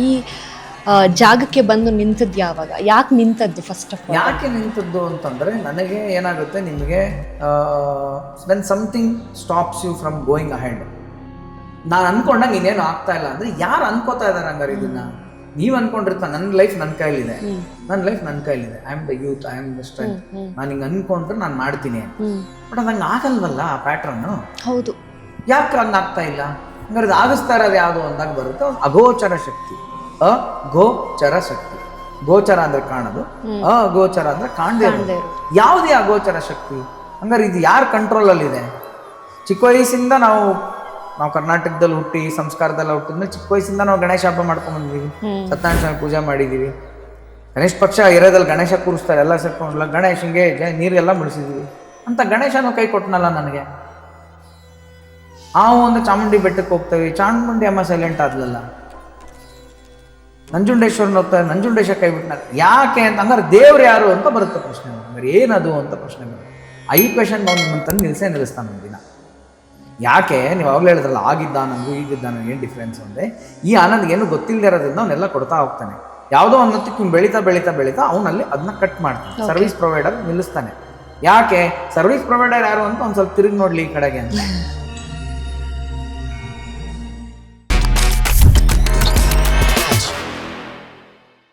ಈ ಜಾಗಕ್ಕೆ ಬಂದು ನಿಂತದ್ದು ಯಾವಾಗ? ಯಾಕೆ ನಿಂತದ್ದು ಫಸ್ಟ್ ಆಫ್ ಆಲ್? ಯಾಕೆ ನಿಂತದ್ದು ಅಂತಂದರೆ, ನನಗೆ ಏನಾಗುತ್ತೆ, ನಿಮಗೆ when something stops you from going ahead, ನಾನು ಅನ್ಕೊಂಡಂಗೆ ಇನ್ನೇನು ಆಗ್ತಾ ಇಲ್ಲ ಅಂದರೆ ಯಾರು ಅನ್ಕೋತಾ ಇದ್ದಾರೆ ಹಂಗಾರೆ ಇದನ್ನ? ನೀವು ಅನ್ಕೊಂಡಿರ್ತಾ ನನ್ನ ಲೈಫ್ ನನ್ನ ಕೈಲಿದೆ, ನನ್ನ ಲೈಫ್ ನನ್ನ ಕೈಲಿದೆ, I am the youth, I am the strength, ನಾನು ಹಿಂಗೆ ಅನ್ಕೊಂಡ್ರೆ ನಾನು ಮಾಡ್ತೀನಿ. ಬಟ್ ಅದು ಹಂಗೆ ಆಗಲ್ವಲ್ಲ ಆ ಪ್ಯಾಟ್ರನ್ನು. ಹೌದು, ಯಾಕೆ ಹಂಗೆ ಆಗ್ತಾ ಇಲ್ಲ? ಹಂಗಾರೆ ಅದು ಆಗಿಸ್ತಾ ಇರೋದು ಯಾವುದು ಅಂದಾಗ ಬರುತ್ತೆ ಅಗೋಚರ ಶಕ್ತಿ. ಅಗೋಚರ ಶಕ್ತಿ. ಗೋಚರ ಅಂದ್ರೆ ಕಾಣೋದು, ಅಗೋಚರ ಅಂದ್ರೆ ಕಾಣದೇ ಇರೋದು. ಯಾವುದೇ ಅಗೋಚರ ಶಕ್ತಿ? ಹಂಗಾರೆ ಇದು ಯಾರ ಕಂಟ್ರೋಲಲ್ಲಿದೆ? ಚಿಕ್ಕ ವಯಸ್ಸಿಂದ ನಾವು ಕರ್ನಾಟಕದಲ್ಲಿ ಹುಟ್ಟಿ ಸಂಸ್ಕಾರದಲ್ಲಿ ಹುಟ್ಟಿದ್ಮೇಲೆ ಚಿಕ್ಕ ವಯಸ್ಸಿಂದ ನಾವು ಗಣೇಶ ಹಬ್ಬ ಮಾಡ್ಕೊಂಡ್ ಬಂದಿದ್ದೀವಿ, ಸತ್ಯನಾರಾಯಣ ಸ್ವಾಮಿ ಪೂಜೆ ಮಾಡಿದ್ದೀವಿ, ಗಣೇಶ ಪಕ್ಷ ಏರಿಯಾದಲ್ಲಿ ಗಣೇಶ ಕೂರಿಸ್ತಾರೆ, ಎಲ್ಲ ಸೇರ್ಕೊಂಡ್ಲ ಗಣೇಶಂಗೆ ನೀರೆಲ್ಲ ಮುಡಿಸಿದ್ದೀವಿ ಅಂತ ಗಣೇಶನೂ ಕೈ ಕೊಟ್ಟನಲ್ಲ ನನಗೆ. ನಾವು ಒಂದು ಚಾಮುಂಡಿ ಬೆಟ್ಟಕ್ಕೆ ಹೋಗ್ತೇವೆ, ಚಾಮುಂಡಿ ಅಮ್ಮ ಸೈಲೆಂಟ್ ಆದ್ಲಲ್ಲ. ನಂಜುಂಡೇಶ್ವರನ ಹೋಗ್ತಾರೆ, ನಂಜುಂಡೇಶ ಕೈ ಬಿಟ್ಟನ ಯಾಕೆ ಅಂತ. ಹಂಗಾರೆ ದೇವ್ರು ಯಾರು ಅಂತ ಬರುತ್ತೆ ಪ್ರಶ್ನೆ. ಹಂಗಾರೆ ಏನದು ಅಂತ ಪ್ರಶ್ನೆ ಬರುತ್ತೆ. ಈ ಕ್ವೆಶನ್ ನಾವು ನಿಮ್ಮನ್ನು ತಂದು ನಿಲ್ಲಿಸ್ತಾನೆ ಒಂದು ದಿನ. ಯಾಕೆ ನೀವು ಅವಾಗಲೇ ಹೇಳಿದ್ರಲ್ಲ, ಆಗಿದ್ದ ನನಗೂ ಈಗಿದ್ದ ನನಗೆ ಏನು ಡಿಫ್ರೆನ್ಸ್ ಅಂದರೆ, ಈ ಆನಂದ್ ಏನು ಗೊತ್ತಿಲ್ಲದೆ ಇರೋದ್ರಿಂದ ಅವನ್ನೆಲ್ಲ ಕೊಡ್ತಾ ಹೋಗ್ತಾನೆ. ಯಾವುದೋ ಒಂದು ಹೊತ್ತಿಗೆ ಬೆಳೀತಾ ಬೆಳೀತಾ ಬೆಳೀತಾ ಅವನಲ್ಲಿ ಅದನ್ನ ಕಟ್ ಮಾಡ್ತಾನೆ, ಸರ್ವಿಸ್ ಪ್ರೊವೈಡರ್ ನಿಲ್ಲಿಸ್ತಾನೆ. ಯಾಕೆ ಸರ್ವಿಸ್ ಪ್ರೊವೈಡರ್ ಯಾರು ಅಂತ ಒಂದು ಸ್ವಲ್ಪ ತಿರುಗಿ ನೋಡ್ಲಿ ಈ ಕಡೆಗೆ ಅಂತ.